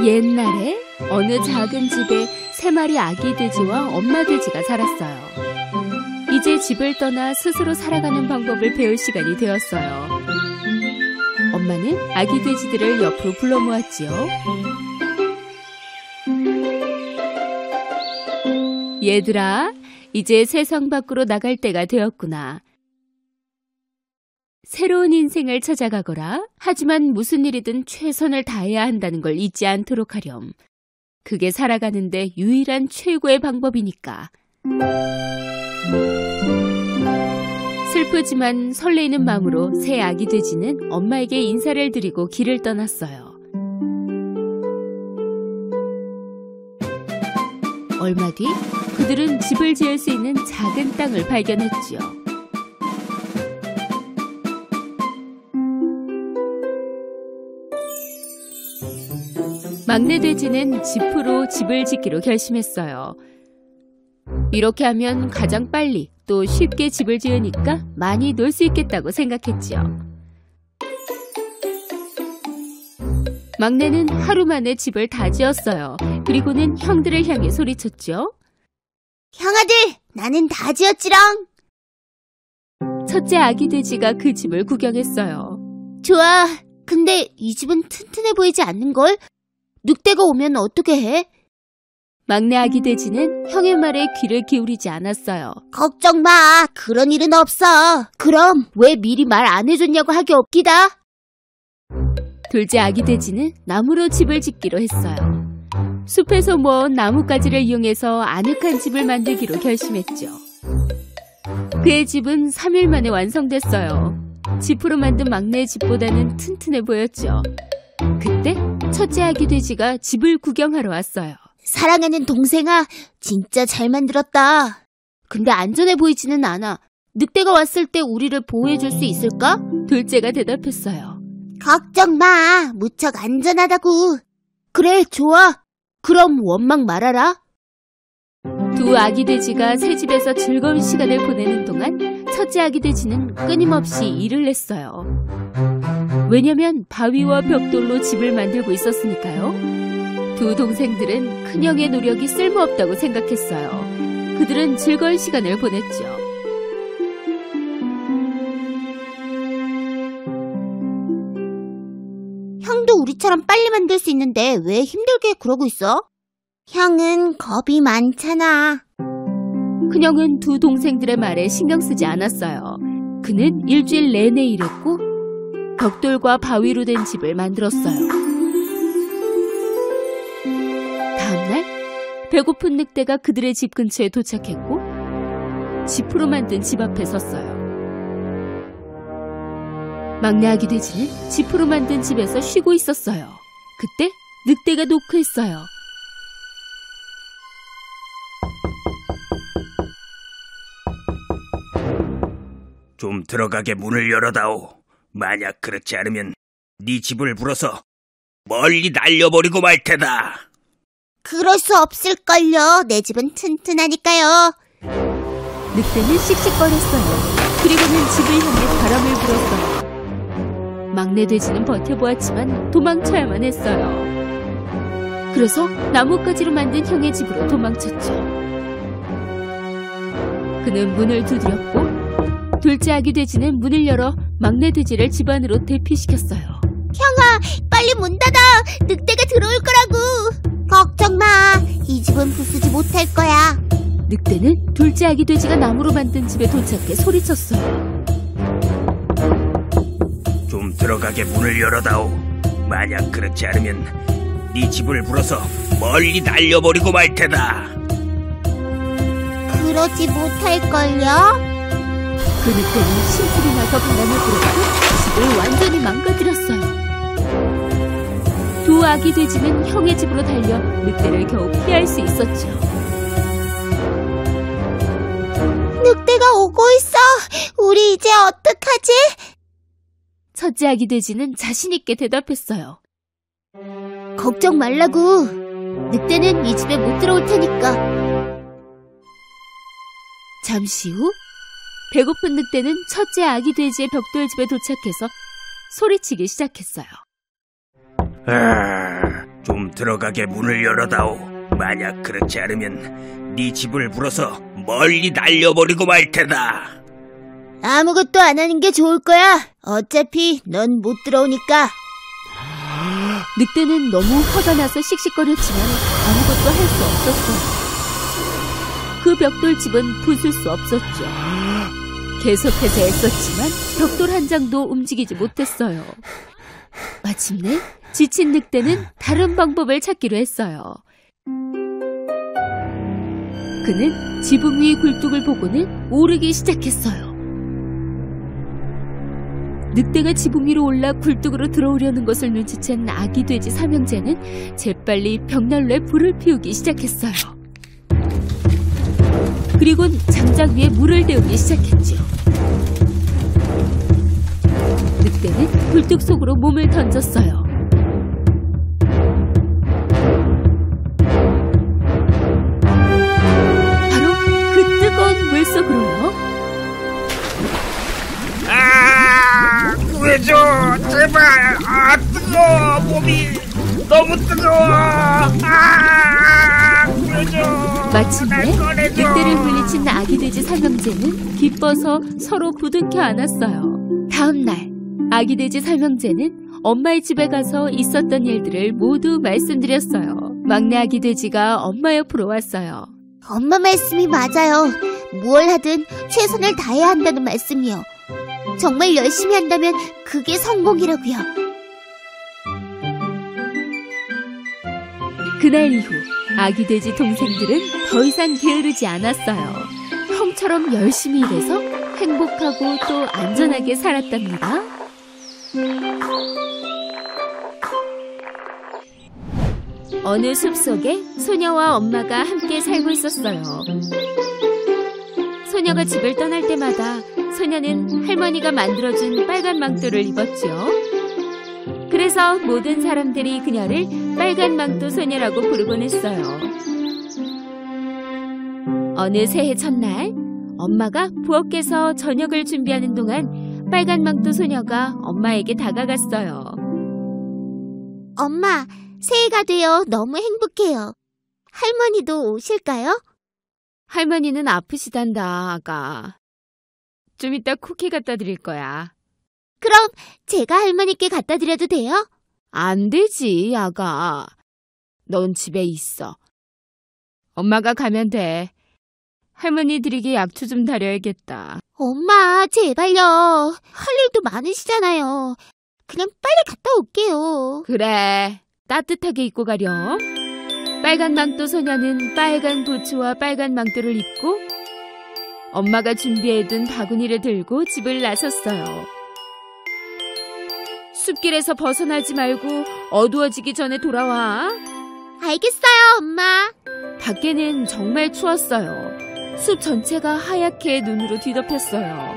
옛날에 어느 작은 집에 3마리 아기 돼지와 엄마 돼지가 살았어요. 이제 집을 떠나 스스로 살아가는 방법을 배울 시간이 되었어요. 엄마는 아기 돼지들을 옆으로 불러 모았지요. 얘들아, 이제 세상 밖으로 나갈 때가 되었구나. 새로운 인생을 찾아가거라. 하지만 무슨 일이든 최선을 다해야 한다는 걸 잊지 않도록 하렴. 그게 살아가는데 유일한 최고의 방법이니까. 슬프지만 설레이는 마음으로 새 아기 돼지는 엄마에게 인사를 드리고 길을 떠났어요. 얼마 뒤 그들은 집을 지을 수 있는 작은 땅을 발견했지요. 막내 돼지는 지프로 집을 짓기로 결심했어요. 이렇게 하면 가장 빨리 또 쉽게 집을 지으니까 많이 놀 수 있겠다고 생각했지요. 막내는 하루 만에 집을 다 지었어요. 그리고는 형들을 향해 소리쳤죠. 형아들, 나는 다 지었지롱. 첫째 아기 돼지가 그 집을 구경했어요. 좋아, 근데 이 집은 튼튼해 보이지 않는걸? 늑대가 오면 어떻게 해? 막내 아기 돼지는 형의 말에 귀를 기울이지 않았어요. 걱정 마, 그런 일은 없어. 그럼 왜 미리 말 안 해줬냐고 하기 없기다. 둘째 아기 돼지는 나무로 집을 짓기로 했어요. 숲에서 모은 나뭇가지를 이용해서 아늑한 집을 만들기로 결심했죠. 그의 집은 3일 만에 완성됐어요. 지프로 만든 막내의 집보다는 튼튼해 보였죠. 그때 첫째 아기 돼지가 집을 구경하러 왔어요. 사랑하는 동생아, 진짜 잘 만들었다. 근데 안전해 보이지는 않아. 늑대가 왔을 때 우리를 보호해줄 수 있을까? 둘째가 대답했어요. 걱정 마, 무척 안전하다고. 그래, 좋아. 그럼 원망 말아라. 두 아기 돼지가 새 집에서 즐거운 시간을 보내는 동안 첫째 아기 돼지는 끊임없이 일을 했어요. 왜냐면 바위와 벽돌로 집을 만들고 있었으니까요. 두 동생들은 큰형의 노력이 쓸모없다고 생각했어요. 그들은 즐거운 시간을 보냈죠. 형도 우리처럼 빨리 만들 수 있는데 왜 힘들게 그러고 있어? 형은 겁이 많잖아. 큰형은 두 동생들의 말에 신경 쓰지 않았어요. 그는 일주일 내내 일했고 벽돌과 바위로 된 집을 만들었어요. 다음날 배고픈 늑대가 그들의 집 근처에 도착했고 지프로 만든 집 앞에 섰어요. 막내 아기 돼지는 지프로 만든 집에서 쉬고 있었어요. 그때 늑대가 노크했어요. 좀 들어가게 문을 열어다오. 만약 그렇지 않으면 네 집을 불어서 멀리 날려버리고 말 테다. 그럴 수 없을걸요. 내 집은 튼튼하니까요. 늑대는 씩씩거렸어요. 그리고는 집을 향해 바람을 불었어요. 막내 돼지는 버텨보았지만 도망쳐야만 했어요. 그래서 나뭇가지로 만든 형의 집으로 도망쳤죠. 그는 문을 두드렸고 둘째 아기 돼지는 문을 열어 막내 돼지를 집 안으로 대피시켰어요. 형아, 빨리 문 닫아. 늑대가 들어올 거라고. 걱정 마. 이 집은 부수지 못할 거야. 늑대는 둘째 아기 돼지가 나무로 만든 집에 도착해 소리쳤어요. 좀 들어가게 문을 열어다오. 만약 그렇지 않으면 네 집을 불어서 멀리 날려버리고 말 테다. 그러지 못할걸요? 그 늑대는 심술이 나서 바람을 불어서 집을 완전히 망가뜨렸어요. 두 아기 돼지는 형의 집으로 달려 늑대를 겨우 피할 수 있었죠. 늑대가 오고 있어. 우리 이제 어떡하지? 첫째 아기 돼지는 자신 있게 대답했어요. 걱정 말라고. 늑대는 이 집에 못 들어올 테니까. 잠시 후 배고픈 늑대는 첫째 아기 돼지의 벽돌집에 도착해서 소리치기 시작했어요. 좀 들어가게 문을 열어다오. 만약 그렇지 않으면 네 집을 불어서 멀리 날려버리고 말 테다. 아무것도 안 하는 게 좋을 거야. 어차피 넌 못 들어오니까. 늑대는 너무 화가 나서 씩씩거렸지만 아무것도 할 수 없었어요. 그 벽돌집은 부술 수 없었죠. 계속해서 애썼지만 벽돌 한 장도 움직이지 못했어요. 마침내 지친 늑대는 다른 방법을 찾기로 했어요. 그는 지붕 위 굴뚝을 보고는 오르기 시작했어요. 늑대가 지붕 위로 올라 굴뚝으로 들어오려는 것을 눈치챈 아기 돼지 삼형제는 재빨리 벽난로에 불을 피우기 시작했어요. 그리곤 장작 위에 물을 데우기 시작했죠. 늑대는 굴뚝 속으로 몸을 던졌어요. 바로 그 뜨거운 물 속으로요. 구해줘, 제발. 뜨거워. 몸이 너무 뜨거워. 구해줘. 마침내 늑대를 물리친 아기 돼지 삼형제는 기뻐서 서로 부둥켜 안았어요. 다음 날 아기 돼지 삼형제는 엄마의 집에 가서 있었던 일들을 모두 말씀드렸어요. 막내 아기 돼지가 엄마 옆으로 왔어요. 엄마 말씀이 맞아요. 무얼 하든 최선을 다해야 한다는 말씀이요. 정말 열심히 한다면 그게 성공이라고요. 그날 이후 아기 돼지 동생들은 더 이상 게으르지 않았어요. 형처럼 열심히 일해서 행복하고 또 안전하게 살았답니다. 어느 숲속에 소녀와 엄마가 함께 살고 있었어요. 소녀가 집을 떠날 때마다 소녀는 할머니가 만들어준 빨간 망토를 입었죠. 그래서 모든 사람들이 그녀를 빨간 망토 소녀라고 부르곤 했어요. 어느 새해 첫날 엄마가 부엌에서 저녁을 준비하는 동안 빨간 망토 소녀가 엄마에게 다가갔어요. 엄마, 새해가 되어 너무 행복해요. 할머니도 오실까요? 할머니는 아프시단다, 아가. 좀 이따 쿠키 갖다 드릴 거야. 그럼 제가 할머니께 갖다 드려도 돼요? 안 되지, 아가. 넌 집에 있어. 엄마가 가면 돼. 할머니 드리게 약초 좀 다려야겠다. 엄마, 제발요. 할 일도 많으시잖아요. 그냥 빨리 갔다 올게요. 그래, 따뜻하게 입고 가렴. 빨간 망토 소녀는 빨간 부츠와 빨간 망토를 입고 엄마가 준비해둔 바구니를 들고 집을 나섰어요. 숲길에서 벗어나지 말고 어두워지기 전에 돌아와. 알겠어요, 엄마. 밖에는 정말 추웠어요. 숲 전체가 하얗게 눈으로 뒤덮였어요.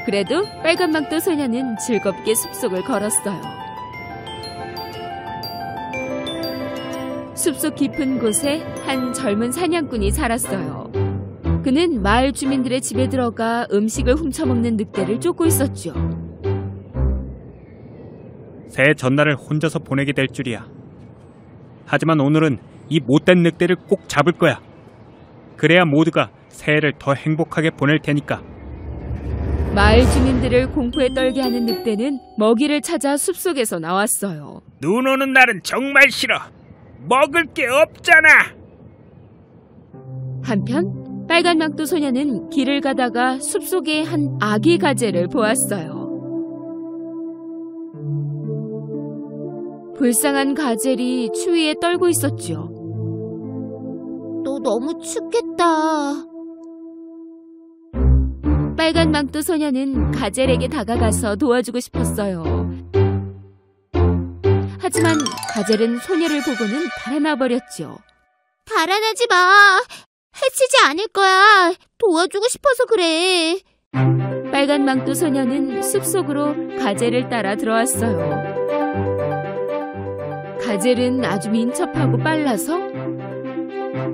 그래도 빨간 망토 소녀는 즐겁게 숲속을 걸었어요. 숲속 깊은 곳에 한 젊은 사냥꾼이 살았어요. 그는 마을 주민들의 집에 들어가 음식을 훔쳐먹는 늑대를 쫓고 있었죠. 새해 전날을 혼자서 보내게 될 줄이야. 하지만 오늘은 이 못된 늑대를 꼭 잡을 거야. 그래야 모두가 새해를 더 행복하게 보낼 테니까. 마을 주민들을 공포에 떨게 하는 늑대는 먹이를 찾아 숲속에서 나왔어요. 눈 오는 날은 정말 싫어. 먹을 게 없잖아. 한편 빨간 망토 소녀는 길을 가다가 숲속에 한 아기 가재를 보았어요. 불쌍한 가젤이 추위에 떨고 있었죠. 너 너무 춥겠다. 빨간 망토 소녀는 가젤에게 다가가서 도와주고 싶었어요. 하지만 가젤은 소녀를 보고는 달아나 버렸죠. 달아나지 마. 해치지 않을 거야. 도와주고 싶어서 그래. 빨간 망토 소녀는 숲속으로 가젤을 따라 들어왔어요. 가젤은 아주 민첩하고 빨라서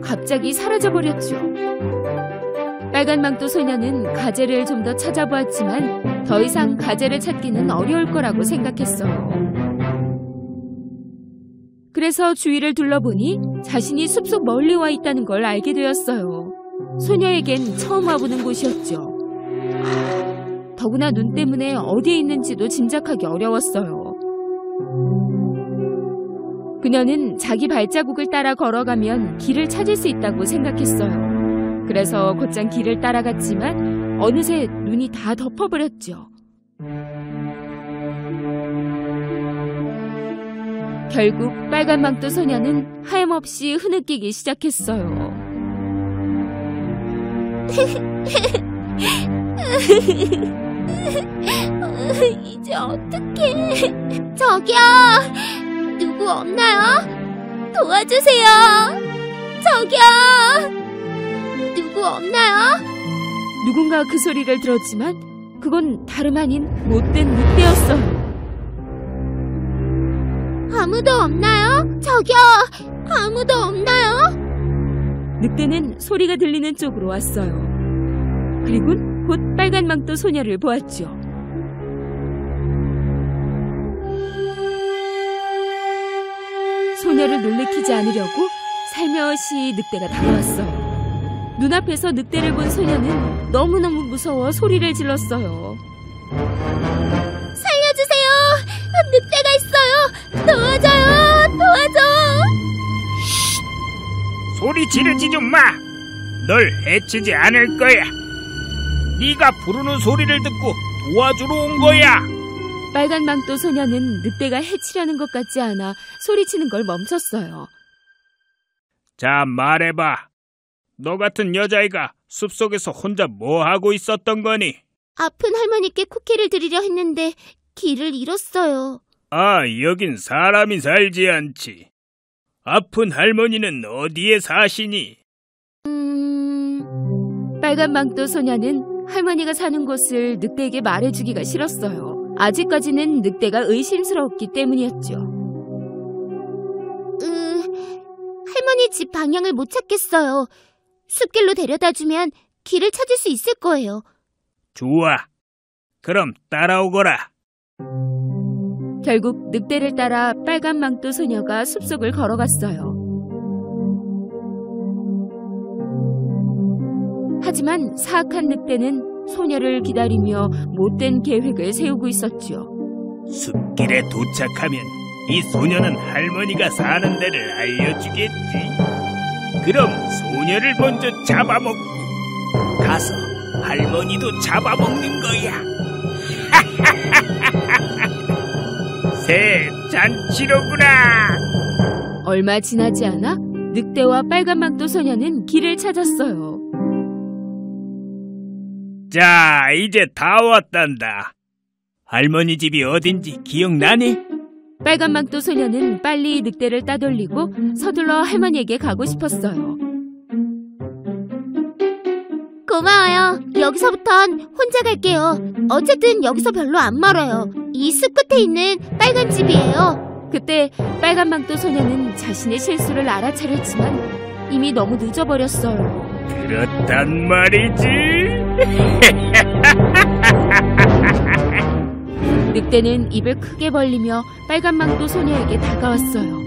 갑자기 사라져버렸죠. 빨간 망토 소녀는 가젤을 좀 더 찾아보았지만 더 이상 가젤을 찾기는 어려울 거라고 생각했어요. 그래서 주위를 둘러보니 자신이 숲속 멀리 와 있다는 걸 알게 되었어요. 소녀에겐 처음 와보는 곳이었죠. 더구나 눈 때문에 어디에 있는지도 짐작하기 어려웠어요. 그녀는 자기 발자국을 따라 걸어가면 길을 찾을 수 있다고 생각했어요. 그래서 곧장 길을 따라갔지만 어느새 눈이 다 덮어버렸죠. 결국 빨간 망토 소녀는 하염없이 흐느끼기 시작했어요. 이제 어떡해. 저기요, 누구 없나요? 도와주세요. 저기요, 누구 없나요? 누군가 그 소리를 들었지만 그건 다름 아닌 못된 늑대였어요. 아무도 없나요? 저기요, 아무도 없나요? 늑대는 소리가 들리는 쪽으로 왔어요. 그리곤 곧 빨간 망토 소녀를 보았죠. 소녀를 놀래키지 않으려고 살며시 늑대가 다가왔어요. 눈앞에서 늑대를 본 소녀는 너무너무 무서워 소리를 질렀어요. 살려주세요! 늑대가 있어요! 도와줘요! 도와줘! 소리 지르지 좀 마! 널 해치지 않을 거야! 네가 부르는 소리를 듣고 도와주러 온 거야! 빨간 망토 소녀는 늑대가 해치려는 것 같지 않아 소리치는 걸 멈췄어요. 자, 말해봐. 너 같은 여자애가 숲속에서 혼자 뭐 하고 있었던 거니? 아픈 할머니께 쿠키를 드리려 했는데 길을 잃었어요. 아, 여긴 사람이 살지 않지. 아픈 할머니는 어디에 사시니? 빨간 망토 소녀는 할머니가 사는 곳을 늑대에게 말해주기가 싫었어요. 아직까지는 늑대가 의심스러웠기 때문이었죠. 할머니 집 방향을 못 찾겠어요. 숲길로 데려다주면 길을 찾을 수 있을 거예요. 좋아. 그럼 따라오거라. 결국 늑대를 따라 빨간 망토 소녀가 숲속을 걸어갔어요. 하지만 사악한 늑대는 소녀를 기다리며 못된 계획을 세우고 있었죠. 숲길에 도착하면 이 소녀는 할머니가 사는 데를 알려주겠지. 그럼 소녀를 먼저 잡아먹고 가서 할머니도 잡아먹는 거야. 새 잔치로구나. 얼마 지나지 않아 늑대와 빨간 망토 소녀는 길을 찾았어요. 자, 이제 다 왔단다. 할머니 집이 어딘지 기억나니? 빨간 망토 소녀는 빨리 늑대를 따돌리고 서둘러 할머니에게 가고 싶었어요. 고마워요. 여기서부턴 혼자 갈게요. 어쨌든 여기서 별로 안 멀어요. 이 숲 끝에 있는 빨간 집이에요. 그때 빨간 망토 소녀는 자신의 실수를 알아차렸지만 이미 너무 늦어버렸어요. 그렇단 말이지. 늑대는 입을 크게 벌리며 빨간 망토 소녀에게 다가왔어요.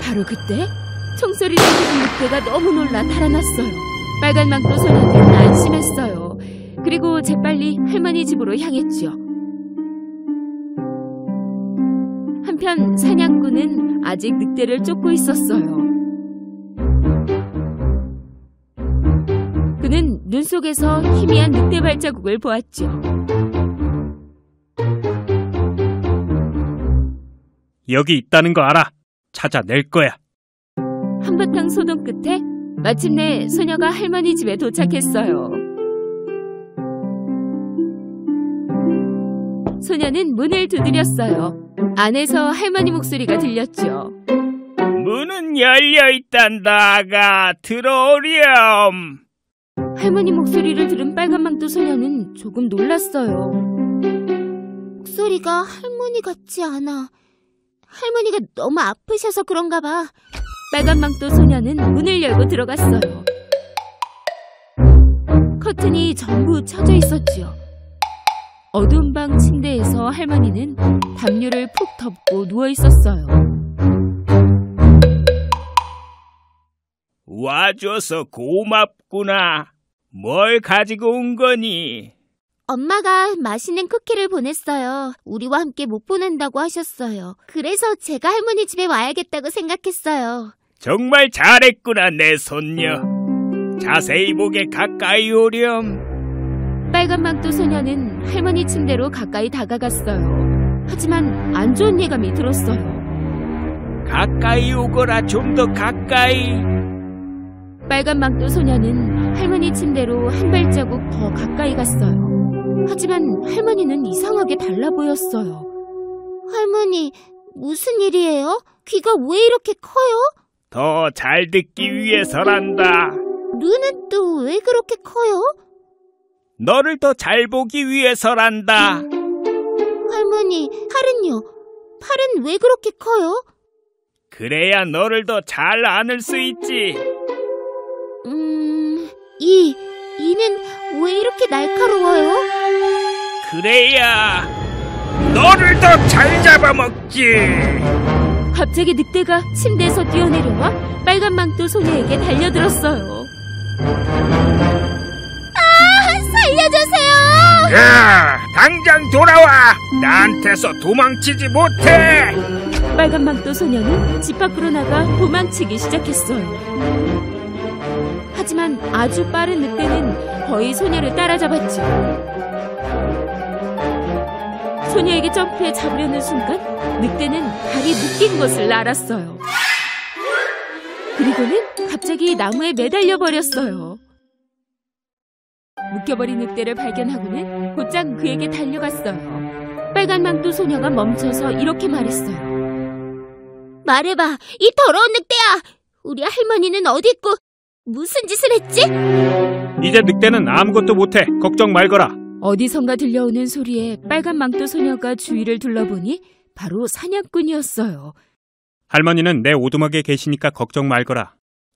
바로 그때 총소리를 들은 늑대가 너무 놀라 달아났어요. 빨간 망토 소녀는 안심했어요. 그리고 재빨리 할머니 집으로 향했죠. 한편 사냥꾼은 아직 늑대를 쫓고 있었어요. 그는 눈 속에서 희미한 늑대 발자국을 보았죠. 여기 있다는 거 알아. 찾아낼 거야. 한바탕 소동 끝에 마침내 소녀가 할머니 집에 도착했어요. 소녀는 문을 두드렸어요. 안에서 할머니 목소리가 들렸죠. 문은 열려있단다. 아가, 들어오렴. 할머니 목소리를 들은 빨간 망토 소녀는 조금 놀랐어요. 목소리가 할머니 같지 않아. 할머니가 너무 아프셔서 그런가 봐. 빨간 망토 소녀는 문을 열고 들어갔어요. 커튼이 전부 쳐져 있었지요. 어두운 방 침대에서 할머니는 담요를 푹 덮고 누워 있었어요. 와줘서 고맙구나. 뭘 가지고 온 거니? 엄마가 맛있는 쿠키를 보냈어요. 우리와 함께 못 보낸다고 하셨어요. 그래서 제가 할머니 집에 와야겠다고 생각했어요. 정말 잘했구나, 내 손녀. 자세히 보게 가까이 오렴. 빨간 망토 소녀는 할머니 침대로 가까이 다가갔어요. 하지만 안 좋은 예감이 들었어요. 가까이 오거라, 좀 더 가까이. 빨간 망토 소녀는 할머니 침대로 한 발자국 더 가까이 갔어요. 하지만 할머니는 이상하게 달라 보였어요. 할머니, 무슨 일이에요? 귀가 왜 이렇게 커요? 더 잘 듣기 위해서란다. 눈은 또 왜 그렇게 커요? 너를 더 잘 보기 위해서란다. 할머니, 팔은요? 팔은 왜 그렇게 커요? 그래야 너를 더 잘 안을 수 있지. 이는 왜 이렇게 날카로워요? 그래야 너를 더 잘 잡아먹지. 갑자기 늑대가 침대에서 뛰어내려와 빨간 망토 소녀에게 달려들었어요. 살려주세요! 야, 당장 돌아와. 나한테서 도망치지 못해. 빨간 망토 소녀는 집 밖으로 나가 도망치기 시작했어요. 하지만 아주 빠른 늑대는 거의 소녀를 따라잡았죠. 소녀에게 점프해 잡으려는 순간 늑대는 다리 묶인 것을 알았어요. 그리고는 갑자기 나무에 매달려 버렸어요. 묶여버린 늑대를 발견하고는 곧장 그에게 달려갔어요. 빨간 망토 소녀가 멈춰서 이렇게 말했어요. 말해봐, 이 더러운 늑대야! 우리 할머니는 어디 있고 무슨 짓을 했지? 이제 늑대는 아무것도 못해. 걱정 말거라. 어디선가 들려오는 소리에 빨간 망토 소녀가 주위를 둘러보니 바로 사냥꾼이었어요. 할머니는 내 오두막에 계시니까 걱정 말거라.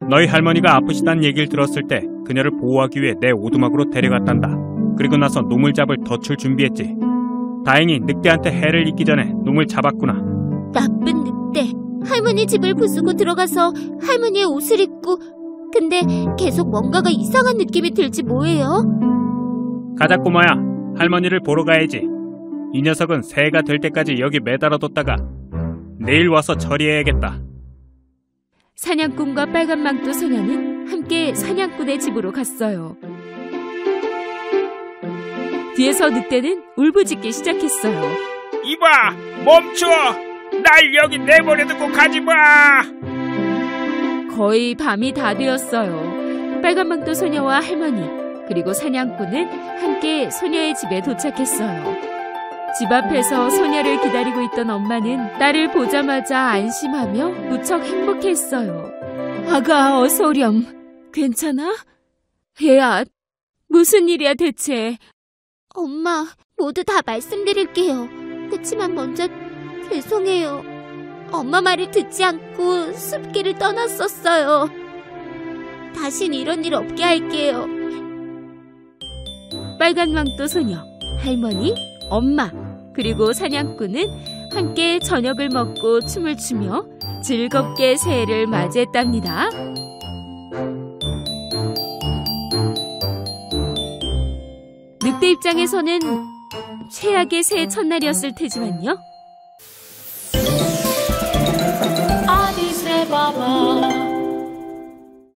너희 할머니가 아프시다는 얘기를 들었을 때 그녀를 보호하기 위해 내 오두막으로 데려갔단다. 그리고 나서 놈을 잡을 덫을 준비했지. 다행히 늑대한테 해를 입기 전에 놈을 잡았구나. 나쁜 늑대. 할머니 집을 부수고 들어가서 할머니의 옷을 입고, 근데 계속 뭔가가 이상한 느낌이 들지 뭐예요? 가자 꼬마야. 할머니를 보러 가야지. 이 녀석은 새해가 될 때까지 여기 매달아뒀다가 내일 와서 처리해야겠다. 사냥꾼과 빨간 망토 소녀는 함께 사냥꾼의 집으로 갔어요. 뒤에서 늑대는 울부짖기 시작했어요. 이봐, 멈춰. 날 여기 내버려두고 가지마. 거의 밤이 다 되었어요. 빨간 망토 소녀와 할머니 그리고 사냥꾼은 함께 소녀의 집에 도착했어요. 집 앞에서 소녀를 기다리고 있던 엄마는 딸을 보자마자 안심하며 무척 행복했어요. 아가, 어서 오렴. 괜찮아? 얘야, 무슨 일이야 대체? 엄마, 모두 다 말씀드릴게요. 그치만 먼저 죄송해요. 엄마 말을 듣지 않고 숲길을 떠났었어요. 다신 이런 일 없게 할게요. 빨간 망토 소녀, 할머니, 엄마, 그리고 사냥꾼은 함께 저녁을 먹고 춤을 추며 즐겁게 새해를 맞이했답니다. 늑대 입장에서는 최악의 새해 첫날이었을 테지만요.